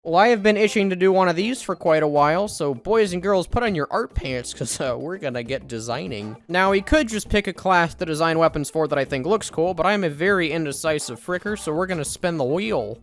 Well, I have been itching to do one of these for quite a while, so boys and girls, put on your art pants, because we're gonna get designing. Now, we could just pick a class to design weapons for that I think looks cool, but I'm a very indecisive fricker, so we're gonna spin the wheel.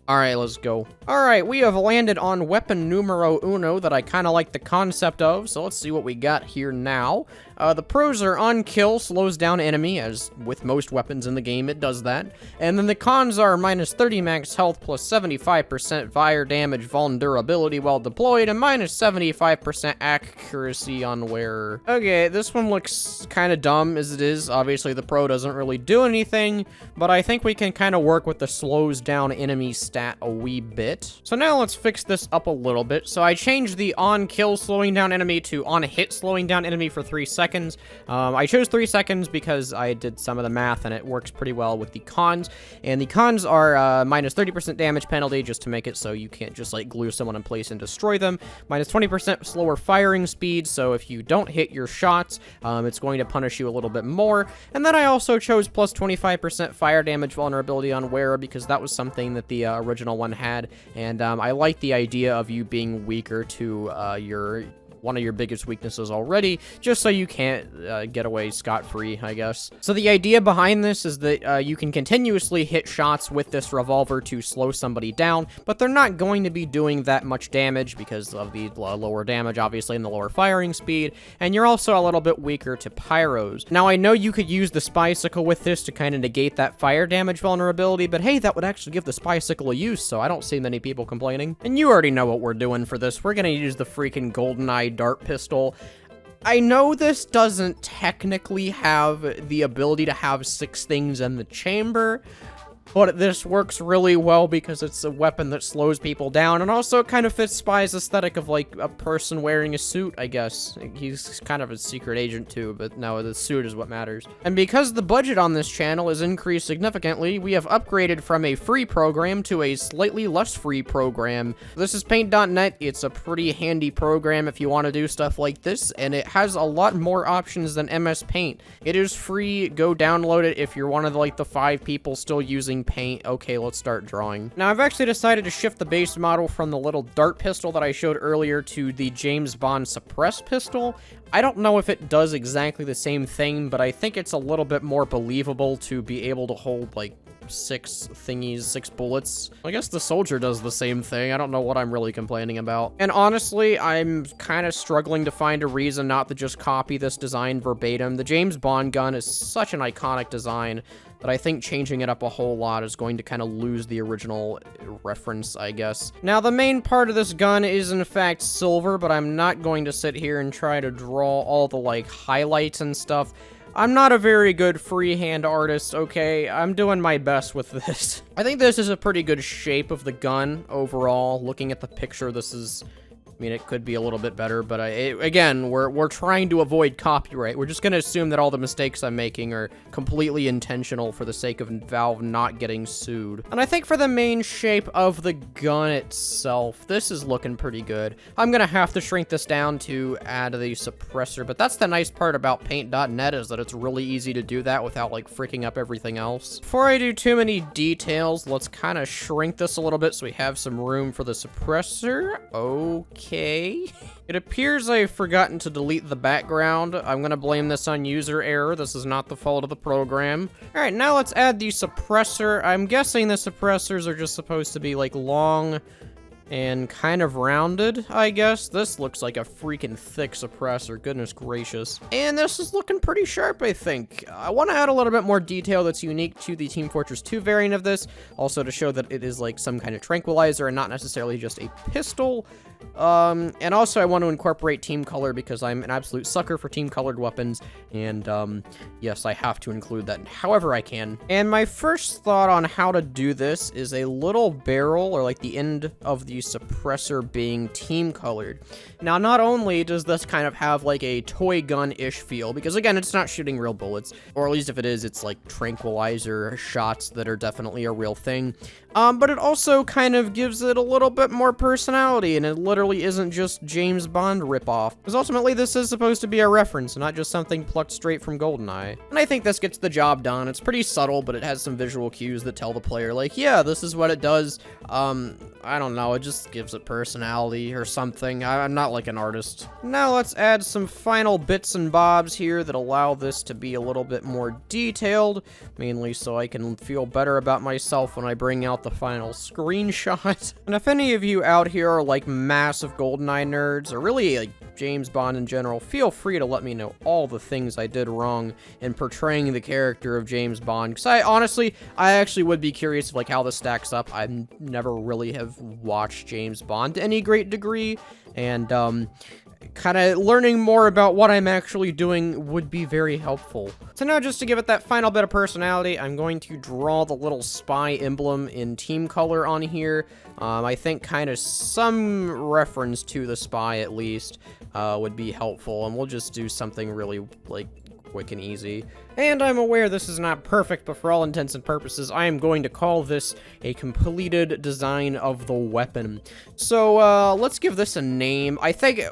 Alright, let's go. Alright, we have landed on weapon numero uno that I kind of like the concept of, so let's see what we got here now. The pros are on kill, slows down enemy, as with most weapons in the game, it does that. And then the cons are minus 30 max health plus 75% fire damage vulnerability while deployed, and minus 75% accuracy on wearer. Okay, this one looks kind of dumb as it is. Obviously, the pro doesn't really do anything, but I think we can kind of work with the slows down enemy stat a wee bit. So now let's fix this up a little bit. So I changed the on kill slowing down enemy to on hit slowing down enemy for 3 seconds. I chose 3 seconds because I did some of the math and it works pretty well with the cons. And the cons are minus 30% damage penalty, just to make it so you can't just like glue someone in place and destroy them. Minus 20% slower firing speed, so if you don't hit your shots, it's going to punish you a little bit more. And then I also chose plus 25% fire damage vulnerability on wearer because that was something that the original one had. And I like the idea of you being weaker to one of your biggest weaknesses already, just so you can't get away scot-free, I guess. So the idea behind this is that you can continuously hit shots with this revolver to slow somebody down, but they're not going to be doing that much damage because of the lower damage, obviously, and the lower firing speed, and you're also a little bit weaker to pyros. Now, I know you could use the Spycicle with this to kind of negate that fire damage vulnerability, but hey, that would actually give the Spycicle a use, so I don't see many people complaining. And you already know what we're doing for this. We're gonna use the freaking GoldenEye dart pistol. I know this doesn't technically have the ability to have 6 things in the chamber, but this works really well because it's a weapon that slows people down, and also it kind of fits Spy's aesthetic of, like, a person wearing a suit, I guess. He's kind of a secret agent, too, but no, the suit is what matters. And because the budget on this channel is increased significantly, we have upgraded from a free program to a slightly less free program. This is Paint.net. It's a pretty handy program if you want to do stuff like this, and it has a lot more options than MS Paint. It is free. Go download it if you're one of, like, the 5 people still using Paint. Okay, let's start drawing. Now, I've actually decided to shift the base model from the little dart pistol that I showed earlier to the James Bond suppress pistol. I don't know if it does exactly the same thing, but I think it's a little bit more believable to be able to hold, like, 6 bullets. I guess the soldier does the same thing. I don't know what I'm really complaining about. And honestly, I'm kind of struggling to find a reason not to just copy this design verbatim. The James Bond gun is such an iconic design that I think changing it up a whole lot is going to kind of lose the original reference, I guess. Now, the main part of this gun is, in fact, silver, but I'm not going to sit here and try to draw all the, like, highlights and stuff. I'm not a very good freehand artist, okay? I'm doing my best with this. I think this is a pretty good shape of the gun overall. Looking at the picture, this is... I mean, it could be a little bit better, but again, we're trying to avoid copyright. We're just going to assume that all the mistakes I'm making are completely intentional for the sake of Valve not getting sued. And I think for the main shape of the gun itself, this is looking pretty good. I'm going to have to shrink this down to add the suppressor, but that's the nice part about Paint.net is that it's really easy to do that without, like, freaking up everything else. Before I do too many details, let's kind of shrink this a little bit so we have some room for the suppressor. Okay. It appears I've forgotten to delete the background. I'm gonna blame this on user error. This is not the fault of the program. Alright, now let's add the suppressor. I'm guessing the suppressors are just supposed to be, like, long and kind of rounded, I guess. This looks like a freaking thick suppressor, goodness gracious. And this is looking pretty sharp, I think. I want to add a little bit more detail that's unique to the Team Fortress 2 variant of this, also to show that it is like some kind of tranquilizer and not necessarily just a pistol. And also I want to incorporate team color because I'm an absolute sucker for team colored weapons, and yes, I have to include that however I can. And my first thought on how to do this is a little barrel, or like the end of the suppressor being team colored. Now, not only does this kind of have like a toy gun-ish feel, because again, it's not shooting real bullets, or at least if it is, it's like tranquilizer shots that are definitely a real thing. But it also kind of gives it a little bit more personality, and it literally isn't just James Bond ripoff. Because ultimately, this is supposed to be a reference, not just something plucked straight from GoldenEye. And I think this gets the job done. It's pretty subtle, but it has some visual cues that tell the player, like, yeah, this is what it does. I don't know, it just gives it personality or something. I'm not like an artist. Now let's add some final bits and bobs here that allow this to be a little bit more detailed, mainly so I can feel better about myself when I bring out the final screenshot. And if any of you out here are like massive GoldenEye nerds, or really like James Bond in general, feel free to let me know all the things I did wrong in portraying the character of James Bond, because I actually would be curious of like how this stacks up. I never really have watched James Bond to any great degree, and kind of learning more about what I'm actually doing would be very helpful. So now, just to give it that final bit of personality, I'm going to draw the little spy emblem in team color on here. I think kind of some reference to the spy, at least, would be helpful, and we'll just do something really, like, quick and easy. And I'm aware this is not perfect, but for all intents and purposes, I am going to call this a completed design of the weapon. So, let's give this a name. I think,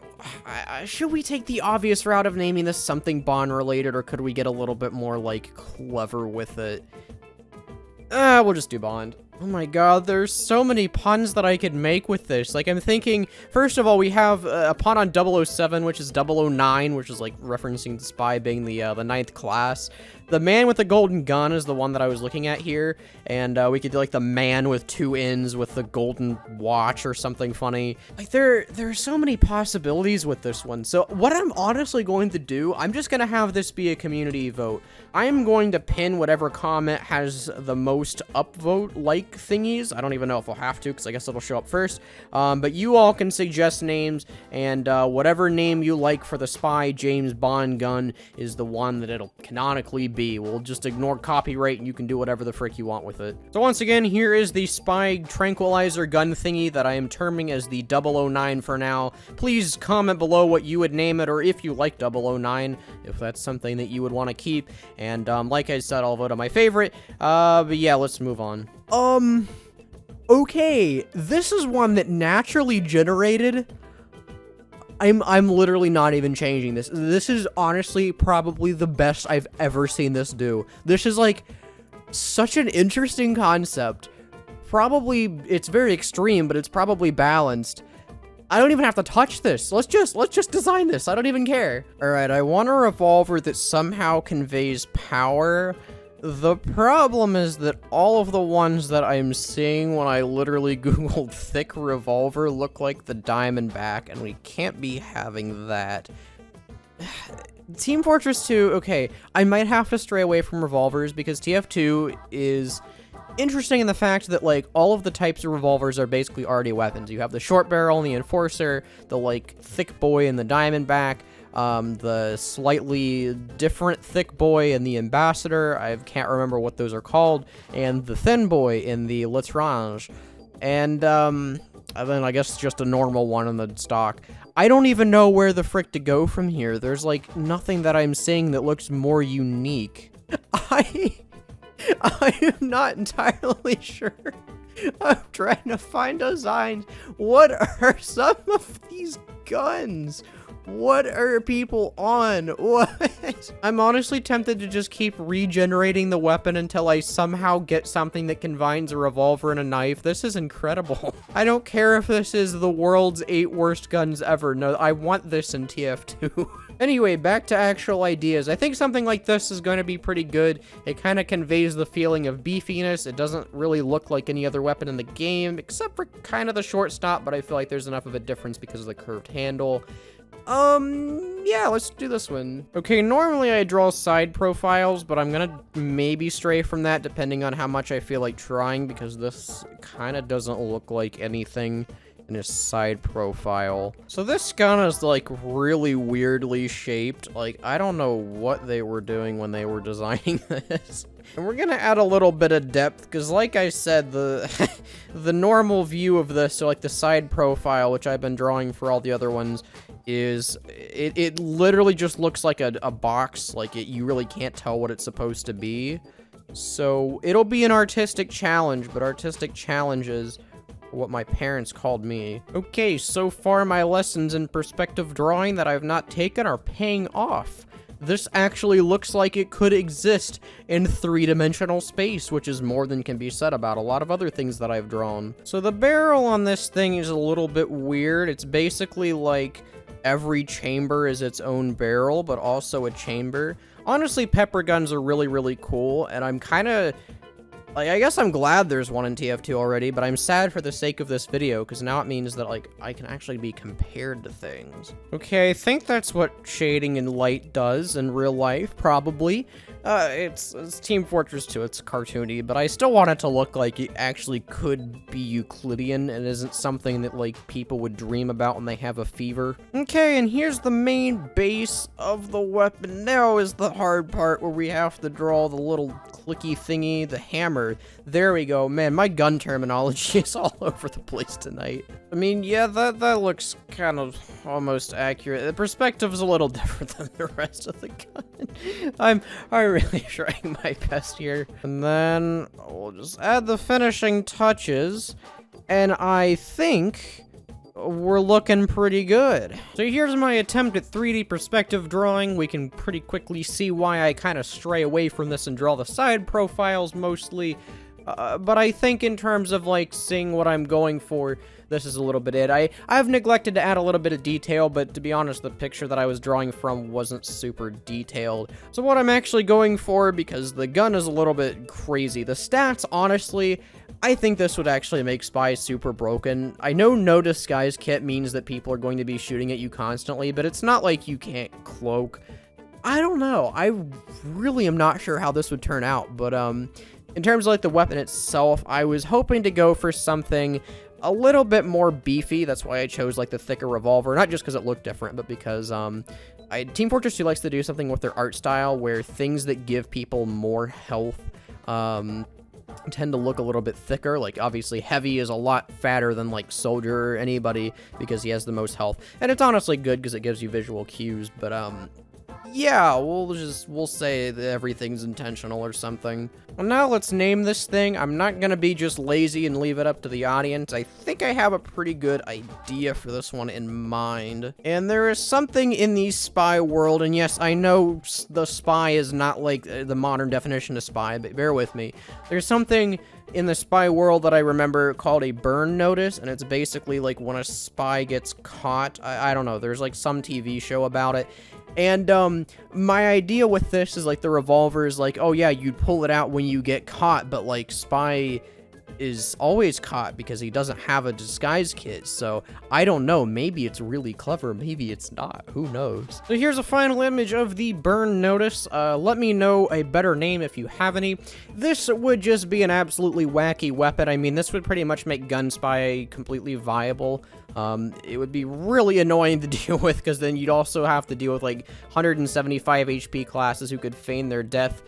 should we take the obvious route of naming this something Bond-related, or could we get a little bit more, like, clever with it? We'll just do Bond. Oh my god, there's so many puns that I could make with this. Like, I'm thinking, first of all, we have a pun on 007, which is 009, which is, like, referencing the spy being the ninth class. The man with the golden gun is the one that I was looking at here, and we could do, like, the man with two N's with the golden watch or something funny. Like, there are so many possibilities with this one. So what I'm honestly going to do, I'm just gonna have this be a community vote. I'm going to pin whatever comment has the most upvote-like thingies. I don't even know if I'll have to, because I guess it'll show up first. But you all can suggest names, and whatever name you like for the spy James Bond gun is the one that it'll canonically be. We'll just ignore copyright, and you can do whatever the frick you want with it. So once again, here is the spy tranquilizer gun thingy that I am terming as the 009 for now. Please comment below what you would name it, or if you like 009, if that's something that you would want to keep. And like I said, I'll vote on my favorite. But yeah, let's move on. Okay, this is one that naturally generated. I'm literally not even changing this. This is honestly probably the best I've ever seen this do. This is like such an interesting concept. Probably, it's very extreme, but it's probably balanced. I don't even have to touch this. Let's just design this. I don't even care. All right, I want a revolver that somehow conveys power. The problem is that all of the ones that I'm seeing when I literally googled thick revolver look like the Diamondback, and we can't be having that. Team Fortress 2, okay, I might have to stray away from revolvers because TF2 is interesting in the fact that, like, all of the types of revolvers are basically already weapons. You have the short barrel and the Enforcer, the, like, thick boy and the Diamondback, the slightly different thick boy in the Ambassador, I can't remember what those are called, and the thin boy in the L'Étrange, and then I guess just a normal one in the stock. I don't even know where the frick to go from here. There's, like, nothing that I'm seeing that looks more unique. I am not entirely sure. I'm trying to find designs. What are some of these guns? What are people on? What? I'm honestly tempted to just keep regenerating the weapon until I somehow get something that combines a revolver and a knife. This is incredible. I don't care if this is the world's 8 worst guns ever. No, I want this in TF2. Anyway, back to actual ideas. I think something like this is going to be pretty good. It kind of conveys the feeling of beefiness. It doesn't really look like any other weapon in the game, except for kind of the short stop, but I feel like there's enough of a difference because of the curved handle. Yeah, let's do this one. Okay, normally I draw side profiles, but I'm gonna maybe stray from that depending on how much I feel like trying, because this kind of doesn't look like anything in a side profile. So this gun is, like, really weirdly shaped. Like, I don't know what they were doing when they were designing this. And we're gonna add a little bit of depth, because like I said, the the normal view of this, so like the side profile, which I've been drawing for all the other ones, is it literally just looks like a box. Like, you really can't tell what it's supposed to be. So it'll be an artistic challenge, but artistic challenges are what my parents called me. Okay, so far my lessons in perspective drawing that I've not taken are paying off. This actually looks like it could exist in three-dimensional space, which is more than can be said about a lot of other things that I've drawn. So the barrel on this thing is a little bit weird. It's basically like every chamber is its own barrel, but also a chamber. Honestly, pepper guns are really, really cool, and I'm kind of... like, I guess I'm glad there's one in TF2 already, but I'm sad for the sake of this video, because now it means that, like, I can actually be compared to things. Okay, I think that's what shading and light does in real life, probably. It's Team Fortress 2, it's cartoony, but I still want it to look like it actually could be Euclidean and isn't something that, like, people would dream about when they have a fever. Okay, and here's the main base of the weapon. Now is the hard part where we have to draw the little clicky thingy, the hammer. There we go. Man, my gun terminology is all over the place tonight. I mean, yeah, that looks kind of almost accurate. The perspective is a little different than the rest of the gun. I'm really trying my best here. And then we'll just add the finishing touches. And I think we're looking pretty good. So here's my attempt at 3D perspective drawing. We can pretty quickly see why I kind of stray away from this and draw the side profiles mostly. But I think in terms of, like, seeing what I'm going for, this is a little bit it. I've neglected to add a little bit of detail, but to be honest, the picture that I was drawing from wasn't super detailed. So what I'm actually going for, because the gun is a little bit crazy, the stats, honestly, I think this would actually make Spy super broken. I know no disguise kit means that people are going to be shooting at you constantly, but it's not like you can't cloak. I don't know. I really am not sure how this would turn out, but, in terms of, like, the weapon itself, I was hoping to go for something a little bit more beefy. That's why I chose, like, the thicker revolver. Not just because it looked different, but because, Team Fortress 2 likes to do something with their art style where things that give people more health, tend to look a little bit thicker. Like, obviously, Heavy is a lot fatter than, like, Soldier or anybody because he has the most health. And it's honestly good because it gives you visual cues, but, yeah, we'll say that everything's intentional or something. Well, now let's name this thing. I'm not gonna be just lazy and leave it up to the audience. I think I have a pretty good idea for this one in mind. And there is something in the spy world, and yes, I know the spy is not like the modern definition of spy, but bear with me. There's something in the spy world that I remember called a burn notice, and it's basically like when a spy gets caught. I don't know, there's like some TV show about it. And, my idea with this is, like, the revolver is like, oh yeah, you'd pull it out when you get caught, but, like, Spy is always caught because he doesn't have a disguise kit, so I don't know, maybe it's really clever, maybe it's not, who knows. So here's a final image of the burn notice. Let me know a better name if you have any. This would just be an absolutely wacky weapon. I mean, this would pretty much make Gun Spy completely viable. It would be really annoying to deal with because then you'd also have to deal with, like, 175 HP classes who could feign their death.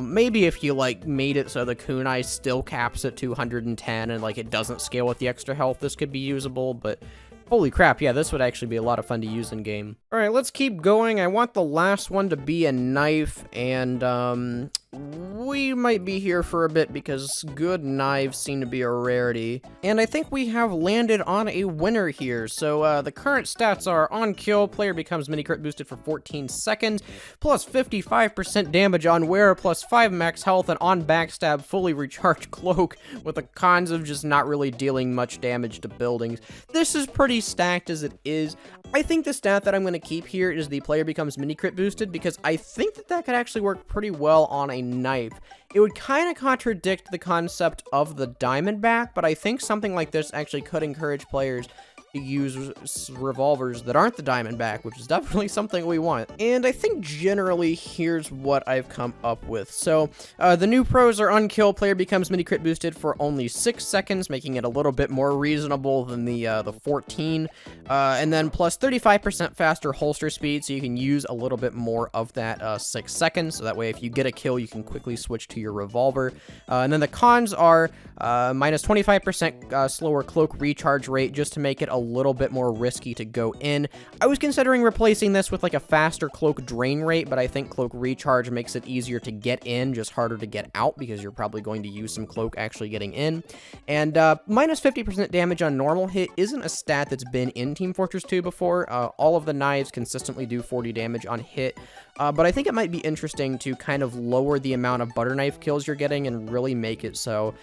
Maybe if you, like, made it so the kunai still caps at 210 and, like, it doesn't scale with the extra health, this could be usable, but holy crap, yeah, this would actually be a lot of fun to use in game. Alright, let's keep going. I want the last one to be a knife, and, we might be here for a bit because good knives seem to be a rarity. And I think we have landed on a winner here. So, the current stats are on kill, player becomes mini crit boosted for 14 seconds, plus 55% damage on wearer, plus 5 max health, and on backstab, fully recharged cloak, with the cons of just not really dealing much damage to buildings. This is pretty stacked as it is. I think the stat that I'm going to keep here is the player becomes mini crit boosted because I think that could actually work pretty well on a knife. It would kind of contradict the concept of the Diamondback, but I think something like this actually could encourage players to use revolvers that aren't the Diamondback, which is definitely something we want. And I think generally here's what I've come up with. So the new pros are unkill, player becomes mini crit boosted for only 6 seconds, making it a little bit more reasonable than the 14. And then plus 35% faster holster speed, so you can use a little bit more of that 6 seconds. So that way if you get a kill, you can quickly switch to your revolver. And then the cons are minus 25% slower cloak recharge rate, just to make it a little bit more risky to go in. I was considering replacing this with like a faster cloak drain rate, but I think cloak recharge makes it easier to get in, just harder to get out, because you're probably going to use some cloak actually getting in. And minus 50% damage on normal hit isn't a stat that's been in Team Fortress 2 before. All of the knives consistently do 40 damage on hit, but I think it might be interesting to kind of lower the amount of butter knife kills you're getting and really make it so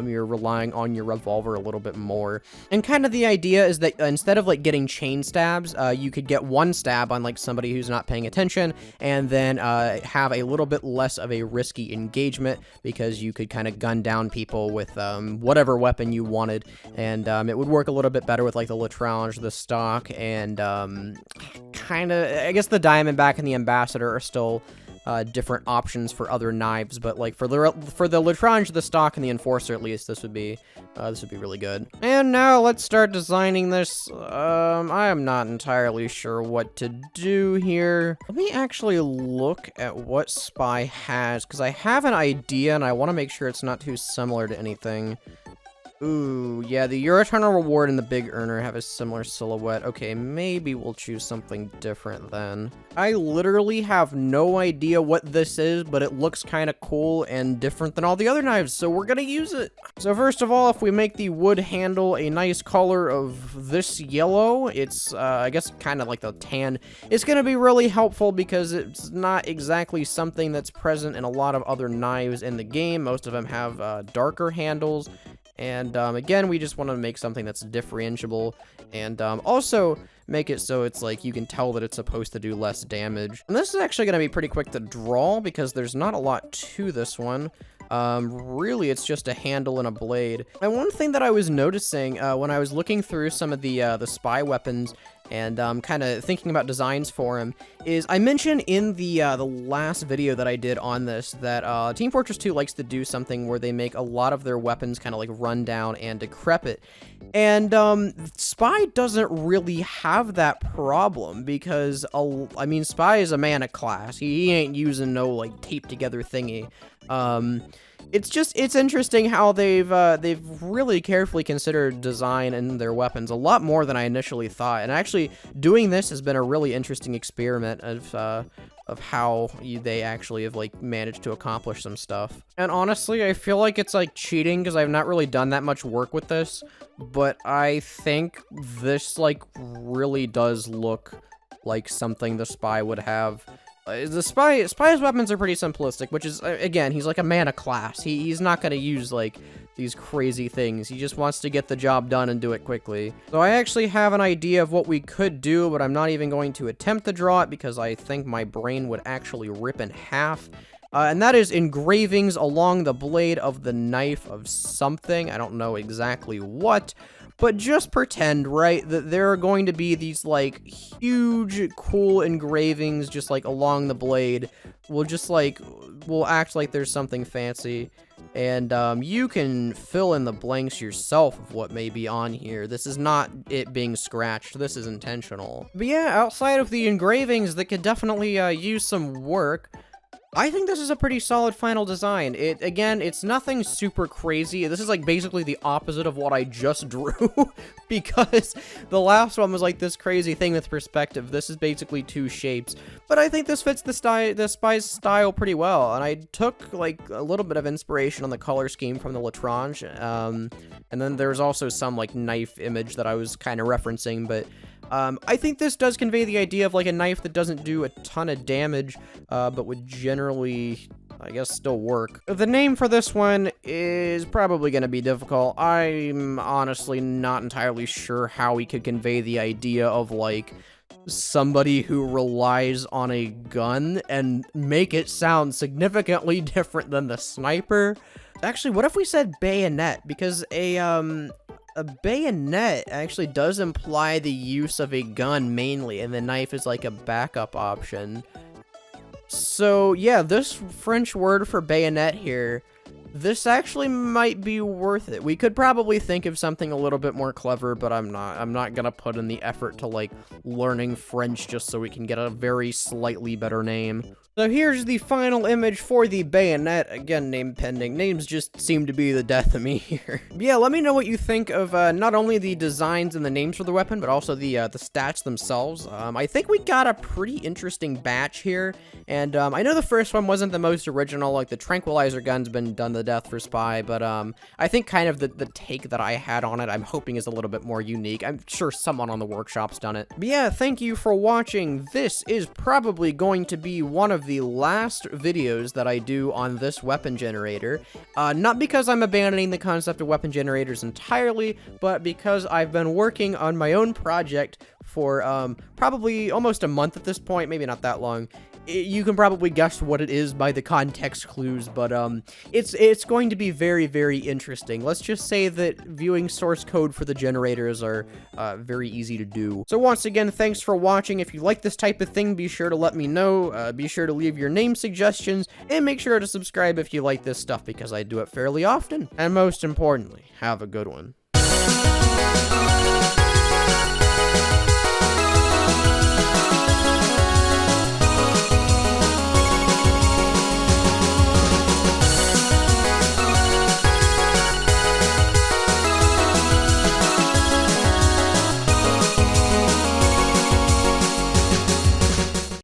you're relying on your revolver a little bit more. And kind of the idea is that instead of like getting chain stabs, you could get one stab on like somebody who's not paying attention, and then have a little bit less of a risky engagement, because you could kind of gun down people with whatever weapon you wanted, and it would work a little bit better with like the Lestrange, the stock, and kind of, I guess the Diamondback and the Ambassador are still different options for other knives, but like for the Lestrange, the stock, and the Enforcer, at least, this would be really good. And now let's start designing this. I am not entirely sure what to do here. Let me actually look at what Spy has, because I have an idea and I want to make sure it's not too similar to anything. Ooh, yeah, the Eurotunnel Reward and the Big Earner have a similar silhouette. Okay, maybe we'll choose something different then. I literally have no idea what this is, but it looks kind of cool and different than all the other knives, so we're gonna use it. So first of all, if we make the wood handle a nice color of this yellow, it's, I guess, kind of like the tan, it's gonna be really helpful because it's not exactly something that's present in a lot of other knives in the game. Most of them have darker handles. And again, we just want to make something that's differentiable, and also make it so it's like you can tell that it's supposed to do less damage. And this is actually going to be pretty quick to draw because there's not a lot to this one. Really, it's just a handle and a blade. And one thing that I was noticing when I was looking through some of the spy weapons and kind of thinking about designs for him is I mentioned in the last video that I did on this that Team Fortress 2 likes to do something where they make a lot of their weapons kind of like run down and decrepit. And Spy doesn't really have that problem because, I mean, Spy is a mana class. He ain't using no like tape together thingy. It's interesting how they've really carefully considered design in their weapons a lot more than I initially thought. And actually, doing this has been a really interesting experiment of how they actually have like managed to accomplish some stuff. And honestly, I feel like it's like cheating because I've not really done that much work with this, but I think this like really does look like something the Spy would have. The Spy's weapons are pretty simplistic, which is, again, he's like a mana class. He's not going to use, like, these crazy things. He just wants to get the job done and do it quickly. So I actually have an idea of what we could do, but I'm not even going to attempt to draw it because I think my brain would actually rip in half. And that is engravings along the blade of the knife of something. I don't know exactly what. But just pretend, right, that there are going to be these, like, huge, cool engravings just, like, along the blade. We'll act like there's something fancy. And, you can fill in the blanks yourself of what may be on here. This is not it being scratched. This is intentional. But yeah, outside of the engravings that could definitely, use some work, I think this is a pretty solid final design. Again, it's nothing super crazy. This is like basically the opposite of what I just drew because the last one was like this crazy thing with perspective. This is basically two shapes, but I think this fits the Spy's style pretty well. And I took like a little bit of inspiration on the color scheme from the Lestrange. And then there's also some like knife image that I was kind of referencing, but I think this does convey the idea of like a knife that doesn't do a ton of damage, but would generally, I guess, still work. The name for this one is probably going to be difficult. I'm honestly not entirely sure how we could convey the idea of like somebody who relies on a gun and make it sound significantly different than the sniper. Actually, what if we said bayonet? Because a bayonet actually does imply the use of a gun mainly, and the knife is like a backup option. So yeah, this French word for bayonet here this actually might be worth it. We could probably think of something a little bit more clever, but I'm not gonna put in the effort to, like, learning French just so we can get a very slightly better name. So here's the final image for the bayonet. Again, name pending. Names just seem to be the death of me here. Yeah, let me know what you think of not only the designs and the names for the weapon, but also the stats themselves. I think we got a pretty interesting batch here, and I know the first one wasn't the most original, like the tranquilizer gun's been done to death for Spy, but I think kind of the take that I had on it, I'm hoping is a little bit more unique. I'm sure someone on the workshop's done it. But yeah, thank you for watching. This is probably going to be one of the last videos that I do on this weapon generator. Not because I'm abandoning the concept of weapon generators entirely, but because I've been working on my own project for probably almost a month at this point, maybe not that long. You can probably guess what it is by the context clues, but it's going to be very, very interesting. Let's just say that viewing source code for the generators are very easy to do. So once again, thanks for watching. If you like this type of thing, be sure to let me know. Be sure to leave your name suggestions, and make sure to subscribe if you like this stuff, because I do it fairly often. And most importantly, have a good one.